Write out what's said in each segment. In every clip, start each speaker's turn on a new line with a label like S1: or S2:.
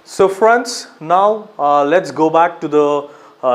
S1: So friends, now let's go back to the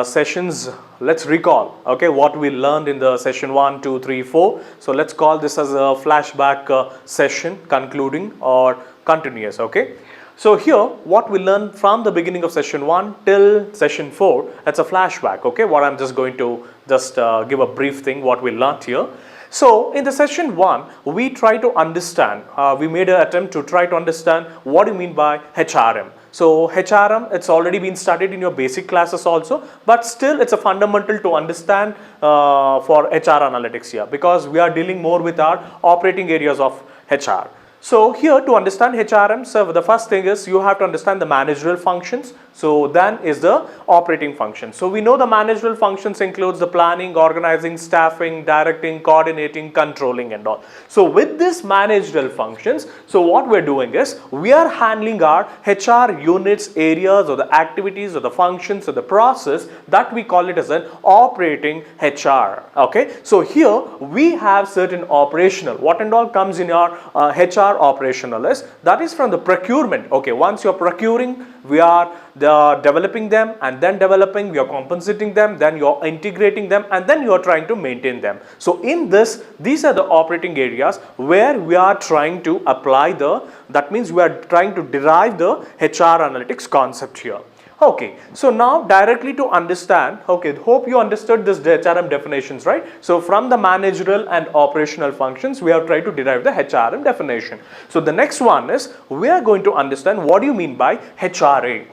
S1: sessions. Let's recall, okay, what we learned in the session 1, 2, 3, 4. So let's call this as a flashback session, concluding or continuous, okay. So here, what we learned from the beginning of session 1 till session 4, that's a flashback, okay. What I'm just going to just give a brief thing, what we learned here. So in the session 1, we try to understand, we made an attempt to try to understand what do you mean by HRM. So HRM, it's already been studied in your basic classes also, but still it's a fundamental to understand for HR analytics here, because we are dealing more with our operating areas of HR. So here, to understand HRM, so the first thing is you have to understand the managerial functions. So then is the operating function. So we know the managerial functions includes the planning, organizing, staffing, directing, coordinating, controlling and all. So with this managerial functions, so what we're doing is we are handling our HR units, areas or the activities or the functions or the process that we call it as an operating HR. Okay. So here we have certain operational, what and all comes in our HR operational is, that is from the procurement. Okay. Once you're procuring, we are developing them, and then developing, we are compensating them, then you're integrating them, and then you are trying to maintain them. So in this, these are the operating areas where we are trying to apply that means we are trying to derive the HR analytics concept here. Okay, so now directly to understand, okay, hope you understood this HRM definitions, right? So from the managerial and operational functions, we have tried to derive the HRM definition. So the next one is, we are going to understand what do you mean by HRA.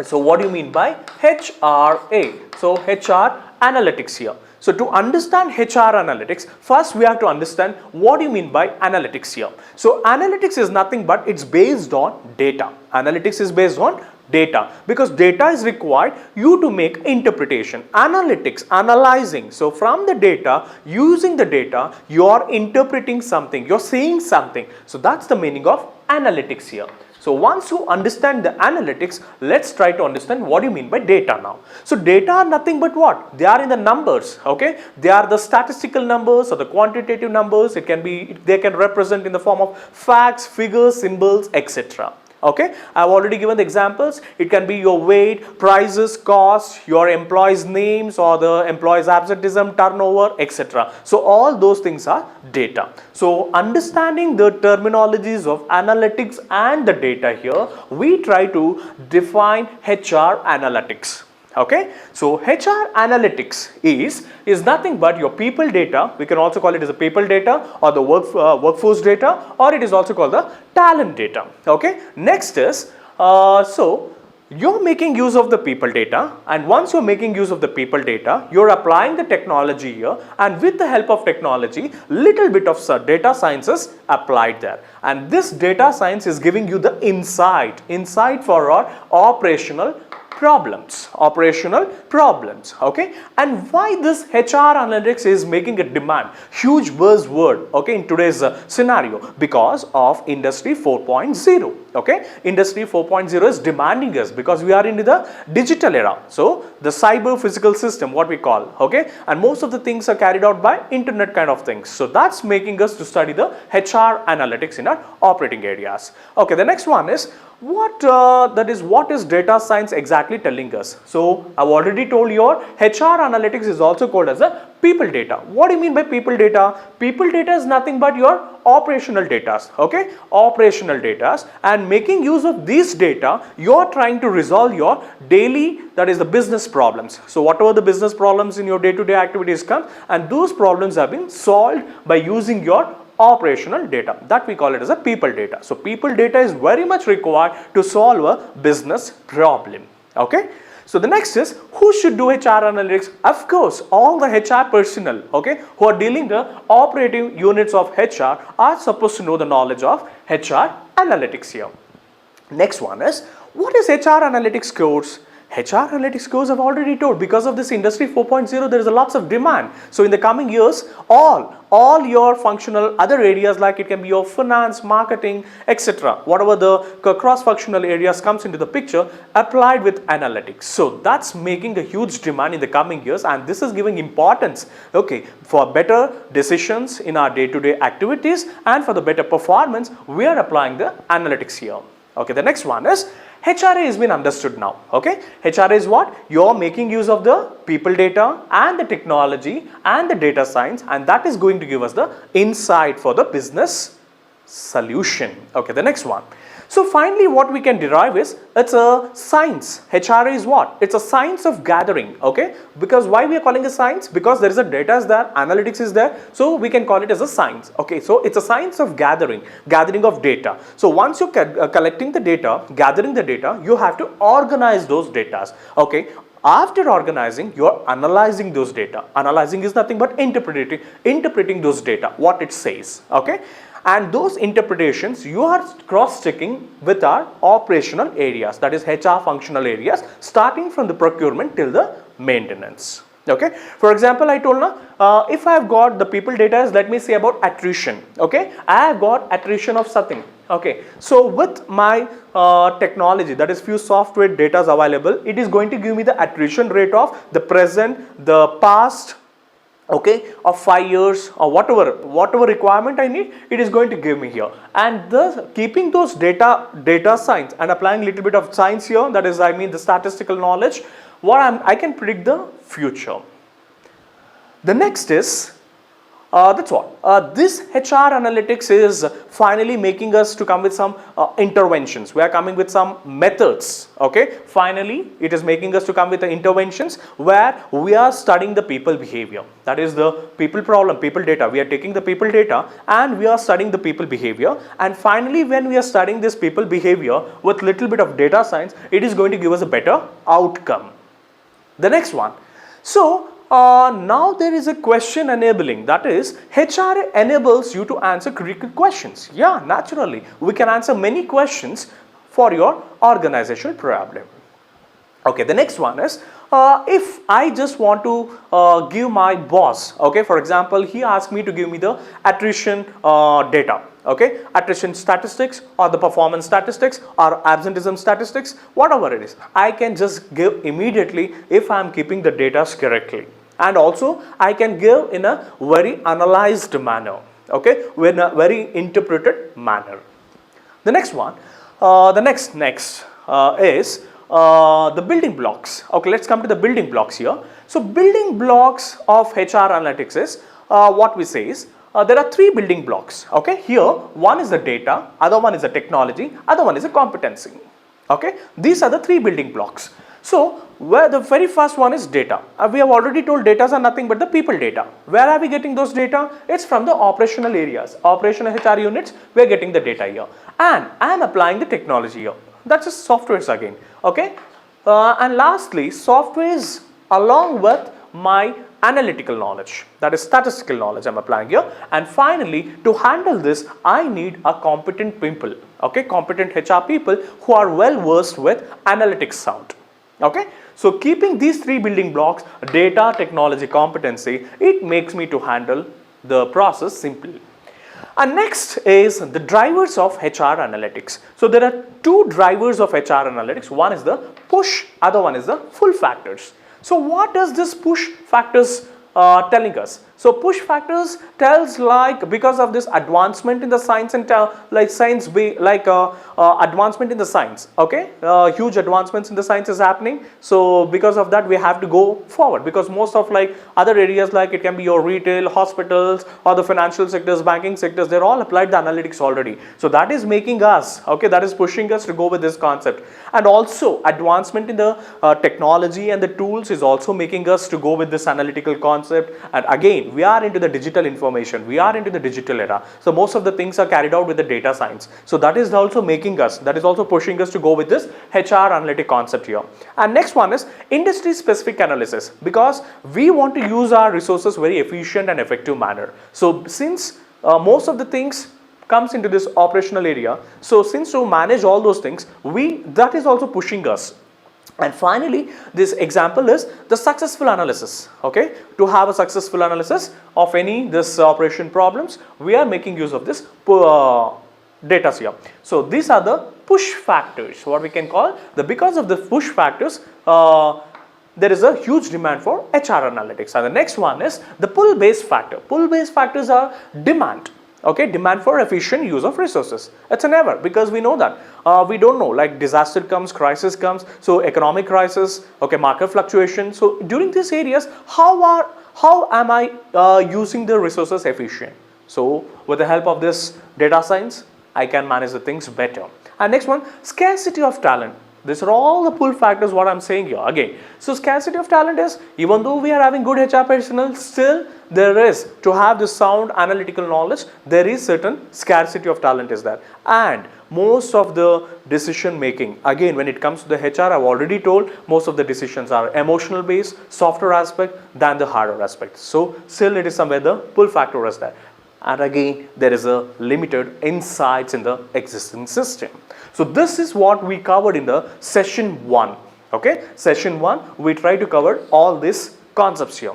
S1: So what do you mean by HRA? So HR analytics here. So to understand HR analytics, first we have to understand what do you mean by analytics here. So analytics is nothing but it's based on data. Analytics is based on data, because data is required you to make interpretation, analytics, analyzing. So from the data, using the data, you are interpreting something, you're saying something. So that's the meaning of analytics here. So once you understand the analytics, let's try to understand what do you mean by data now. So data are nothing but what? They are in the numbers, okay? They are the statistical numbers or the quantitative numbers. It can be, they can represent in the form of facts, figures, symbols, etc. Okay, I've already given the examples. It can be your weight, prices, costs, your employees' names or the employees' absenteeism, turnover, etc. So all those things are data. So understanding the terminologies of analytics and the data here, we try to define HR analytics. Okay, so HR analytics is nothing but your people data. We can also call it as a people data or the workforce data, or it is also called the talent data. Okay, next is so you're making use of the people data, and once you're making use of the people data, you're applying the technology here, and with the help of technology, little bit of data science is applied there, and this data science is giving you the insight for our operational problems, okay. And why this HR analytics is making a demand, huge buzzword, okay, in today's scenario, because of Industry 4.0, okay. Industry 4.0 is demanding us because we are into the digital era. So the cyber physical system, what we call, okay, and most of the things are carried out by internet kind of things. So that's making us to study the HR analytics in our operating areas. Okay, the next one is, what is data science exactly telling us? So I've already told you, HR analytics is also called as a people data. What do you mean by people data? People data is nothing but your operational data, okay, operational data, and making use of these data, you're trying to resolve your daily, that is the business problems. So whatever the business problems in your day-to-day activities come, and those problems have been solved by using your operational data, that we call it as a people data. So people data is very much required to solve a business problem. Okay, so the next is, who should do HR analytics? Of course, all the HR personnel, okay, who are dealing the operating units of HR are supposed to know the knowledge of HR analytics here. Next one is, what is HR analytics course? HR analytics course I've already told, because of this Industry 4.0 there is a lots of demand. So in the coming years, all your functional other areas, like it can be your finance, marketing, etc., whatever the cross-functional areas comes into the picture, applied with analytics. So that's making a huge demand in the coming years, and this is giving importance, okay, for better decisions in our day-to-day activities, and for the better performance we are applying the analytics here. Okay, the next one is HRA has been understood now. Okay, HRA is what? You're making use of the people data and the technology and the data science, and that is going to give us the insight for the business solution. Okay, the next one. So finally what we can derive is, it's a science. HRA is what? It's a science of gathering. Okay, because why we are calling it science? Because there is a data is there, analytics is there, so we can call it as a science. Okay, so it's a science of gathering of data. So once you're collecting the data, gathering the data, you have to organize those data. Okay, after organizing, you are analyzing those data. Analyzing is nothing but interpreting those data, what it says. Okay, and those interpretations you are cross-checking with our operational areas, that is HR functional areas, starting from the procurement till the maintenance. Okay, for example, I told now, if I have got the people data, let me say about attrition. Okay, I have got attrition of something. Okay, so with my technology, that is few software data available, it is going to give me the attrition rate of the present, the past, okay, of 5 years or whatever requirement I need, it is going to give me here. And thus keeping those data science and applying a little bit of science here, that is, I mean the statistical knowledge, I can predict the future. The next is, that's what this HR analytics is finally making us to come with some interventions. We are coming with some methods. Okay, finally it is making us to come with the interventions where we are studying the people behavior. That is the people problem, people data. We are taking the people data and we are studying the people behavior, and finally when we are studying this people behavior with little bit of data science, it is going to give us a better outcome. The next one. So now there is a question enabling, that is HR enables you to answer critical questions. Yeah, naturally we can answer many questions for your organizational problem. Okay, the next one is, if I just want to give my boss, okay, for example, he asked me to give me the attrition data. Okay, attrition statistics or the performance statistics or absenteeism statistics, whatever it is, I can just give immediately if I am keeping the data correctly. And also I can give in a very analyzed manner, okay, in a very interpreted manner. The next one, the next is the building blocks. Okay, let's come to the building blocks here. So building blocks of HR analytics is, what we say is, there are three building blocks. Okay, here one is the data, other one is the technology, other one is a competency. Okay, these are the three building blocks. So where the very first one is data. We have already told data are nothing but the people data. Where are we getting those data? It's from the operational areas, operational HR units. We are getting the data here, and I am applying the technology here. That's just softwares again. Okay, and lastly, softwares along with my analytical knowledge, that is statistical knowledge, I'm applying here. And finally, to handle this, I need a competent people. Okay, competent HR people who are well versed with analytics sound. Okay, so keeping these three building blocks, data, technology, competency, it makes me to handle the process simply. And next is the drivers of HR analytics. So there are two drivers of HR analytics. One is the push, other one is the pull factors. So what does this push factors telling us? So push factors tells like because of this advancement in the science and advancement in the science. Okay, huge advancements in the science is happening. So because of that we have to go forward, because most of like other areas, like it can be your retail, hospitals or the financial sectors, banking sectors, they're all applied the analytics already. So that is making us, okay, that is pushing us to go with this concept. And also advancement in the technology and the tools is also making us to go with this analytical concept. And again, we are into the digital information, we are into the digital era, so most of the things are carried out with the data science. So that is also making us, that is also pushing us to go with this HR analytic concept here. And next one is industry specific analysis, because we want to use our resources very efficient and effective manner. So since most of the things comes into this operational area, so since to manage all those things, that is also pushing us. And finally, this example is the successful analysis. Okay, to have a successful analysis of any this operation problems, we are making use of this data here. So these are the push factors, what we can call the, because of the push factors, there is a huge demand for HR analytics. And the next one is the pull based factor. Pull based factors are demand. Okay, demand for efficient use of resources. It's a never, because we know that we don't know, like disaster comes, crisis comes, so economic crisis, okay, market fluctuation. So during these areas, how am I using the resources efficient? So with the help of this data science, I can manage the things better. And next one, scarcity of talent. These are all the pull factors what I'm saying here again. So scarcity of talent is, even though we are having good HR personnel, still there is, to have this sound analytical knowledge, there is certain scarcity of talent is there. And most of the decision making, again when it comes to the HR, I've already told, most of the decisions are emotional based, softer aspect than the harder aspect. So still it is somewhere the pull factor is there. And again there is a limited insights in the existing system. So this is what we covered in the session 1. Okay, session 1 we try to cover all these concepts here.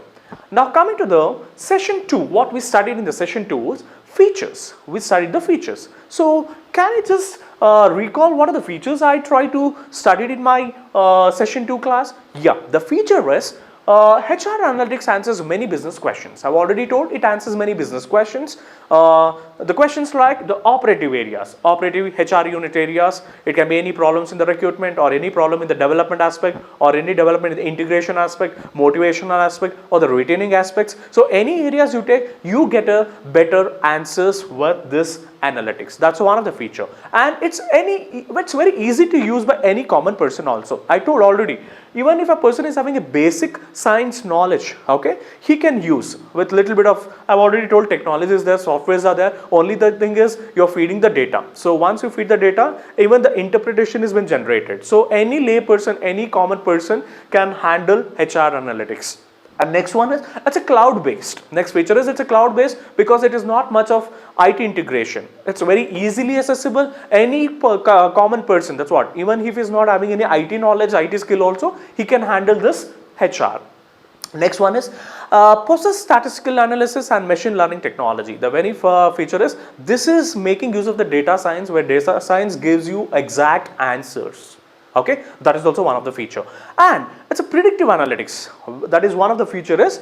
S1: Now coming to the session 2, what we studied in the session 2 was features. We studied the features. So can I just recall what are the features I try to study in my session 2 class? Yeah, the feature is HR analytics answers many business questions. I've already told it answers many business questions. The questions like the operative areas, operative HR unit areas. It can be any problems in the recruitment, or any problem in the development aspect, or any development in the integration aspect, motivational aspect, or the retaining aspects. So any areas you take, you get a better answers with this analytics. That's one of the feature, and it's very easy to use by any common person also. I told already, even if a person is having a basic science knowledge, okay, he can use with little bit of, I've already told, technology is there, softwares are there. Only the thing is you're feeding the data. So once you feed the data, even the interpretation has been generated. So any lay person, any common person can handle HR analytics. And next one is, it's a cloud based. Next feature is, it's a cloud based because it is not much of IT integration. It's very easily accessible. Any common person, that's what, even if he's not having any IT knowledge, IT skill also, he can handle this HR. Next one is process statistical analysis and machine learning technology. The very feature is, this is making use of the data science, where data science gives you exact answers. Okay, that is also one of the feature. And it's a predictive analytics. That is one of the feature is,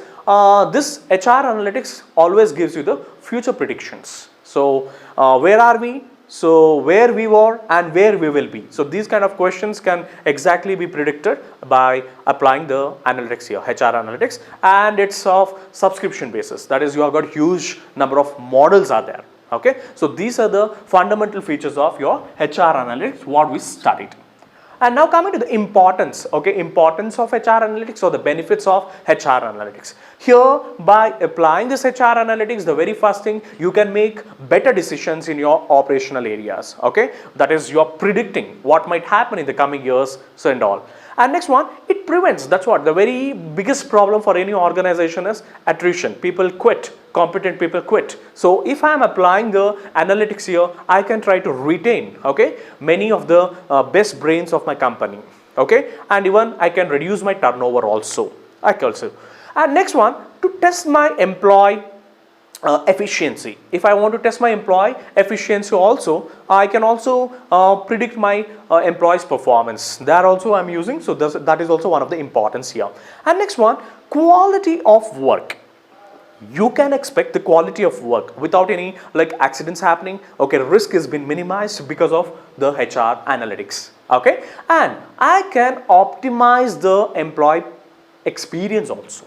S1: this HR analytics always gives you the future predictions. So where are we? So where we were and where we will be. So these kind of questions can exactly be predicted by applying the analytics here, HR analytics, and it's of subscription basis. That is, you have got huge number of models are there. Okay, so these are the fundamental features of your HR analytics what we studied. And now coming to the importance, okay, importance of HR analytics, or the benefits of HR analytics. Here, by applying this HR analytics, the very first thing, you can make better decisions in your operational areas. Okay, that is, you are predicting what might happen in the coming years, so and all. And next one, it prevents, that's what, the very biggest problem for any organization is attrition. People quit, competent people quit. So if I am applying the analytics here, I can try to retain, okay, many of the best brains of my company. Okay, and even I can reduce my turnover also. And next one, to test my employee efficiency. If I want to test my employee efficiency also, I can also predict my employees performance. That also I'm using. So that is also one of the importance here. And next one, quality of work. You can expect the quality of work without any like accidents happening. Okay, risk has been minimized because of the HR analytics. Okay, and I can optimize the employee experience also.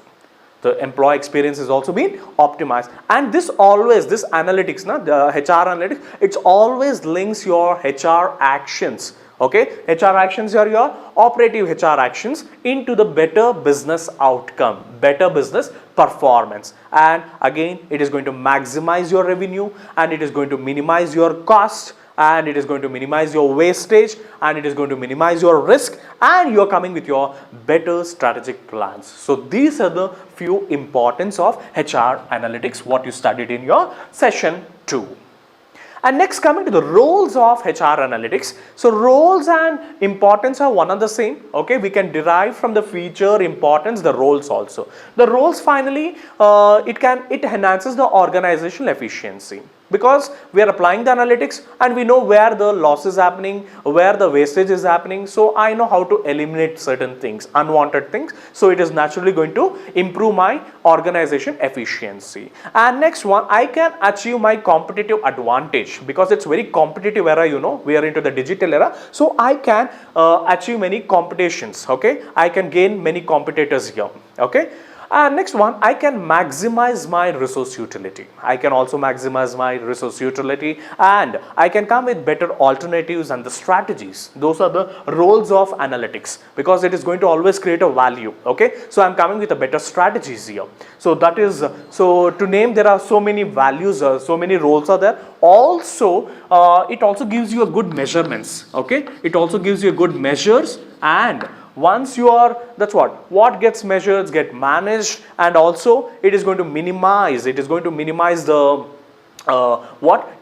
S1: The employee experience is also being optimized, and this analytics, the HR analytics, it's always links your HR actions. Okay, HR actions are your operative HR actions into the better business outcome, better business performance, and again it is going to maximize your revenue, and it is going to minimize your cost, and it is going to minimize your wastage, and it is going to minimize your risk, and you are coming with your better strategic plans. So these are the few importance of HR analytics what you studied in your session 2. And next, coming to the roles of HR analytics. So roles and importance are one and the same. Okay, we can derive from the feature importance the roles also. The roles finally it enhances the organizational efficiency. because we are applying the analytics and we know where the loss is happening, where the wastage is happening. So I know how to eliminate certain things, unwanted things. So it is naturally going to improve my organization efficiency. And next one, I can achieve my competitive advantage because it's very competitive era, you know, we are into the digital era. So I can achieve many competitions, okay. I can gain many competitors here, okay. And next one, I can maximize my resource utility. I can also maximize my resource utility, and I can come with better alternatives and the strategies. Those are the roles of analytics, because it is going to always create a value, okay. So I'm coming with a better strategies here. So that is, so to name, there are so many values, so many roles are there. Also, it also gives you a good measurements, okay. It also gives you good measures, and once you are, that's what gets measured get managed, and also it is going to minimize, the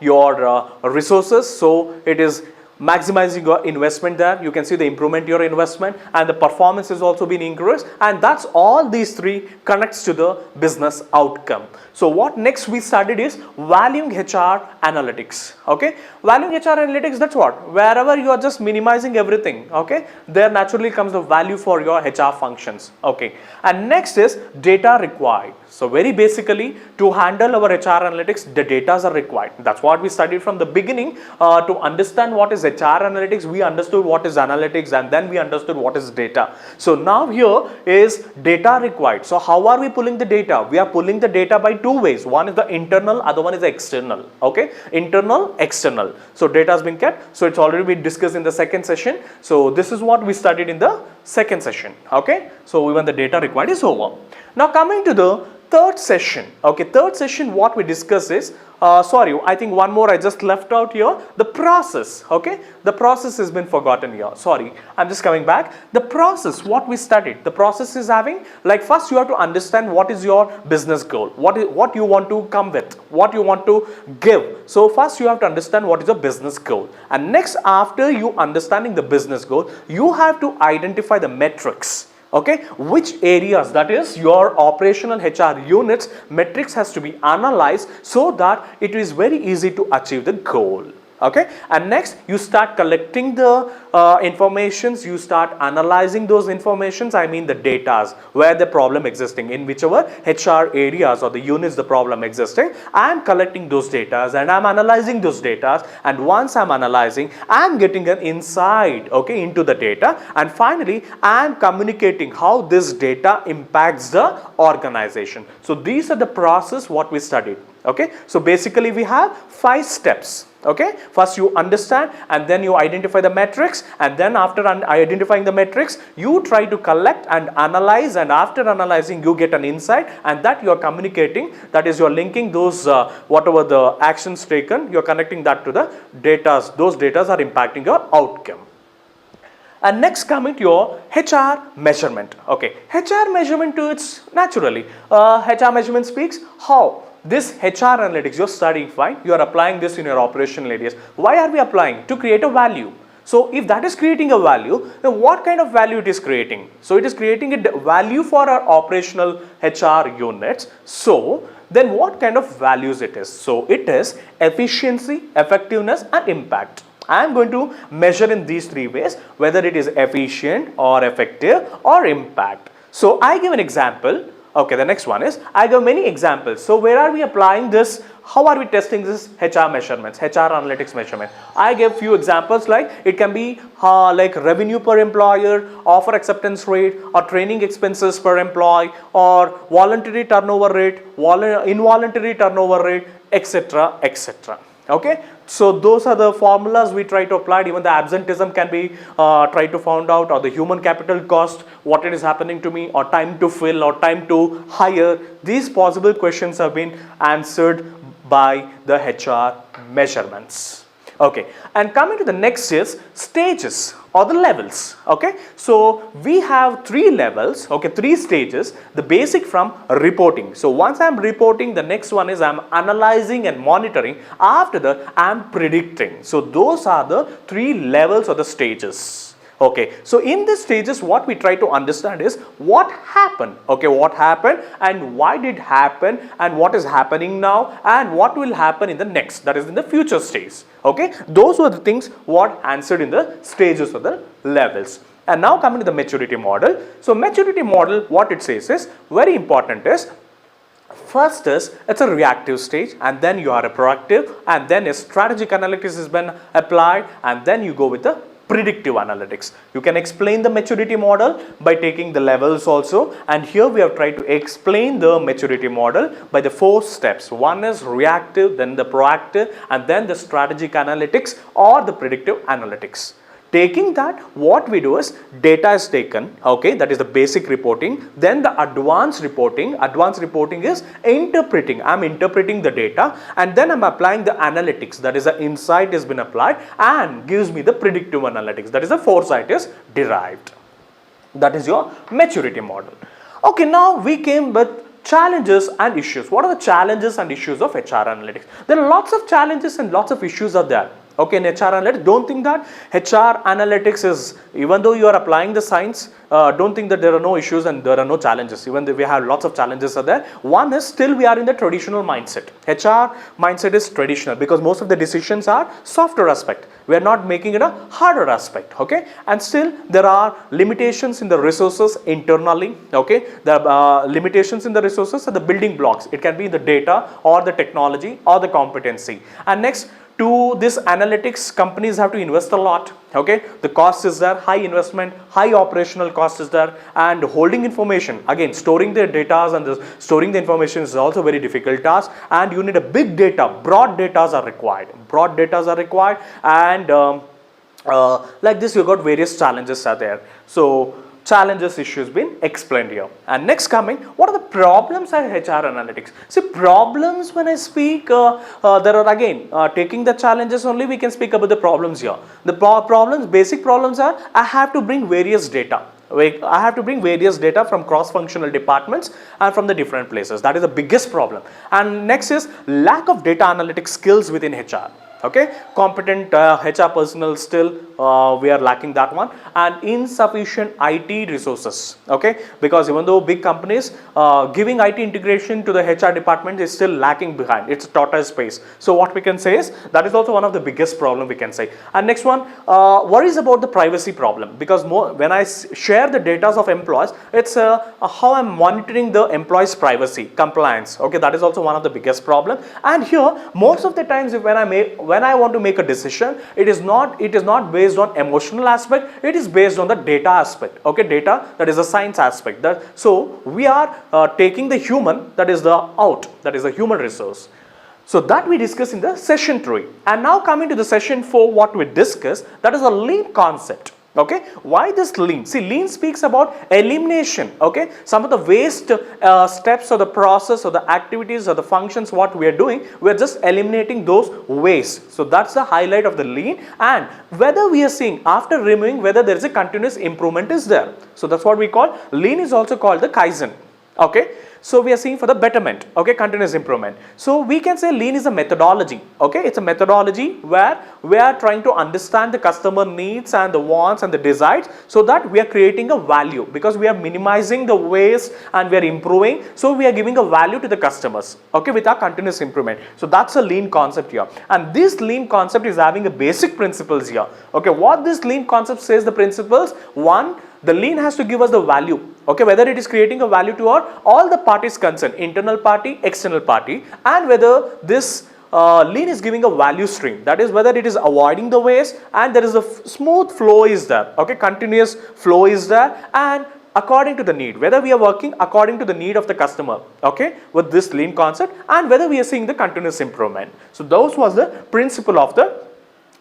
S1: your resources. So it is maximizing your investment there. You can see the improvement in your investment, and the performance is also being increased, and that's all these three connects to the business outcome. So what next we studied is valuing HR analytics, okay. Valuing HR analytics, that's wherever you are just minimizing everything, okay, there naturally comes the value for your HR functions, okay. And next is data required. So very basically, to handle our HR analytics, the data are required. That's what we studied from the beginning. To understand what is HR analytics, we understood what is analytics, and then we understood what is data. So now here is data required. So how are we pulling the data? We are pulling the data by two ways. One is the internal, other one is the external, okay. Internal, external. So data has been kept. So it's already been discussed in the second session. So this is what we studied in the second session, okay. So even the data required is over. Now coming to the third session, okay. Third session, what we discuss is, sorry, I think one more I just left out here, the process, okay. The process has been forgotten here, sorry, I'm just coming back. The process, what we studied, the process is having, like, first you have to understand what is your business goal, what you want to come with, what you want to give. So first you have to understand what is your business goal, and next, after you understanding the business goal, you have to identify the metrics, okay, which areas, that is your operational HR units metrics has to be analyzed so that it is very easy to achieve the goal, okay. And next, you start collecting the informations, you start analyzing those informations, I mean the datas, where the problem existing, in whichever HR areas or the units the problem existing. I am collecting those datas and I am analyzing those datas, and once I am analyzing, I am getting an insight, okay, into the data, and finally I am communicating how this data impacts the organization. So these are the process what we studied, okay. So basically we have 5 steps, okay. First you understand, and then you identify the metrics, and then after identifying the metrics, you try to collect and analyze, and after analyzing you get an insight, and that you are communicating, that is you are linking those whatever the actions taken, you are connecting that to the data. Those data are impacting your outcome. And next, coming to your HR measurement, okay. HR measurement to its naturally, HR measurement speaks how this HR analytics you're studying, fine, you are applying this in your operational areas. Why are we applying? To create a value. So if that is creating a value, then what kind of value it is creating? So it is creating a value for our operational HR units. So then what kind of values it is? So it is efficiency, effectiveness, and impact. I am going to measure in these 3 ways, whether it is efficient or effective or impact. So I give an example. Okay, the next one is, I give many examples. So where are we applying this? How are we testing this HR measurements, HR analytics measurement? I give few examples, like it can be like revenue per employer, offer acceptance rate, or training expenses per employee, or voluntary turnover rate, involuntary turnover rate, etc., etc. Okay, so those are the formulas we try to apply. Even the absenteeism can be tried to find out, or the human capital cost, what it is happening to me, or time to fill, or time to hire. These possible questions have been answered by the HR measurements. Okay, and coming to the next is stages or the levels. Okay, so we have 3 levels, okay, 3 stages. The basic from reporting. So once I am reporting, the next one is I am analyzing and monitoring. After that, I am predicting. So those are the 3 levels or the stages. Okay, so in these stages what we try to understand is what happened, okay, what happened and why did happen and what is happening now and what will happen in the next, that is in the future stage. Okay, those were the things what answered in the stages of the levels. And now coming to the maturity model. So maturity model, what it says is very important is, first is it's a reactive stage, and then you are a proactive, and then a strategic analytics has been applied, and then you go with the predictive analytics. You can explain the maturity model by taking the levels also, and here we have tried to explain the maturity model by the 4 steps. One is reactive, then the proactive, and then the strategic analytics or the predictive analytics. Taking that, what we do is data is taken, okay, that is the basic reporting, then the advanced reporting. Advanced reporting is interpreting, I'm interpreting the data, and then I'm applying the analytics, that is the insight has been applied and gives me the predictive analytics, that is the foresight is derived. That is your maturity model. Okay, now we came with challenges and issues. What are the challenges and issues of HR analytics? There are lots of challenges and lots of issues are there. Okay, in HR analytics, don't think that HR analytics is, even though you are applying the science, don't think that there are no issues and there are no challenges. Even though we have lots of challenges are there. One is still we are in the traditional mindset. HR mindset is traditional because most of the decisions are softer aspect. We are not making it a harder aspect. Okay, and still there are limitations in the resources internally. Okay, the limitations in the resources are the building blocks. It can be the data or the technology or the competency. And next, to this analytics, companies have to invest a lot. Okay, the cost is there, high investment, high operational cost is there, and holding information, again storing the data and storing the information is also very difficult task, and you need a big data, broad data are required, and like this you got various challenges are there. So challenges, issues been explained here. And next coming, what are the problems of HR analytics? See, problems, when I speak, there are again, taking the challenges only, we can speak about the problems here. The problems, basic problems are, I have to bring various data. I have to bring various data from cross-functional departments and from the different places. That is the biggest problem. And next is lack of data analytics skills within HR. Okay, competent HR personnel still we are lacking that one, and insufficient IT resources. Okay, because even though big companies giving IT integration to the HR department is still lacking behind. It's a tortoise space. So what we can say is that is also one of the biggest problem we can say. And next one, worries about the privacy problem, because when I share the data of employees, it's how I'm monitoring the employees' privacy compliance. Okay, that is also one of the biggest problem. And here most of the times when I want to make a decision, it is not based on emotional aspect, it is based on the data aspect. Okay, data, that is a science aspect. So we are taking the human, that is the human resource. So that we discuss in the session 3. And now coming to the session 4, what we discuss, that is a lean concept. Okay, why this lean? See, lean speaks about elimination. Okay, some of the waste steps or the process or the activities or the functions what we are doing, we are just eliminating those waste. So that's the highlight of the lean, and whether we are seeing after removing whether there is a continuous improvement is there. So that's what we call lean, is also called the Kaizen. Okay, so we are seeing for the betterment, okay, continuous improvement. So we can say lean is a methodology. Okay, it's a methodology where we are trying to understand the customer needs and the wants and the desires, so that we are creating a value, because we are minimizing the waste and we are improving, so we are giving a value to the customers, okay, with our continuous improvement. So that's a lean concept here, and this lean concept is having a basic principles here. Okay, what this lean concept says, the principles: one, the lean has to give us the value. Okay, whether it is creating a value to all the parties concerned, internal party, external party, and whether this lean is giving a value stream, that is whether it is avoiding the waste and there is a smooth flow is there. Okay, continuous flow is there, and according to the need, whether we are working according to the need of the customer, okay, with this lean concept, and whether we are seeing the continuous improvement. So those was the principle of the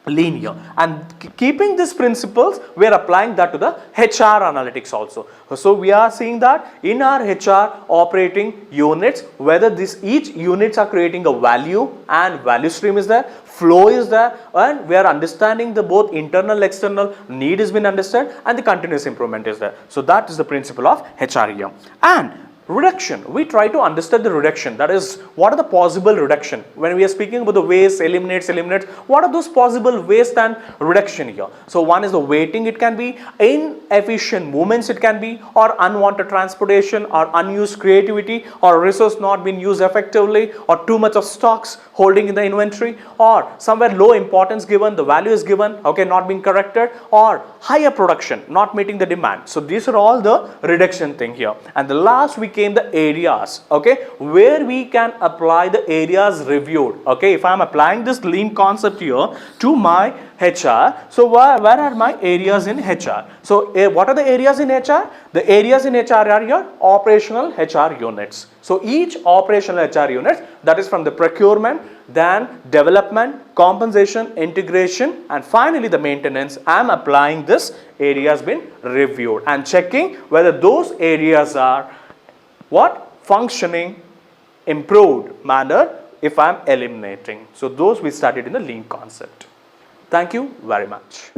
S1: lean here, and keeping these principles, we are applying that to the HR analytics also. So we are seeing that in our HR operating units, whether each units are creating a value, and value stream is there, flow is there, and we are understanding the both internal external need has been understood, and the continuous improvement is there. So that is the principle of HR here. And Reduction, we try to understand the reduction, that is what are the possible reduction. When we are speaking about the waste, eliminates, what are those possible waste and reduction here? So one is the weighting, it can be inefficient movements, it can be, or unwanted transportation, or unused creativity, or resource not being used effectively, or too much of stocks holding in the inventory, or somewhere low importance given, the value is given, okay, not being corrected, or higher production not meeting the demand. So these are all the reduction thing here. And the last we came the areas, okay, where we can apply the areas reviewed. Okay, if I am applying this lean concept here to my HR, so where are my areas in HR? So what are the areas in HR? The areas in HR are your operational HR units. So each operational HR unit, that is from the procurement, then development, compensation, integration, and finally the maintenance, I am applying this areas been reviewed and checking whether those areas are what? Functioning, improved manner if I am eliminating. So those we studied in the lean concept. Thank you very much.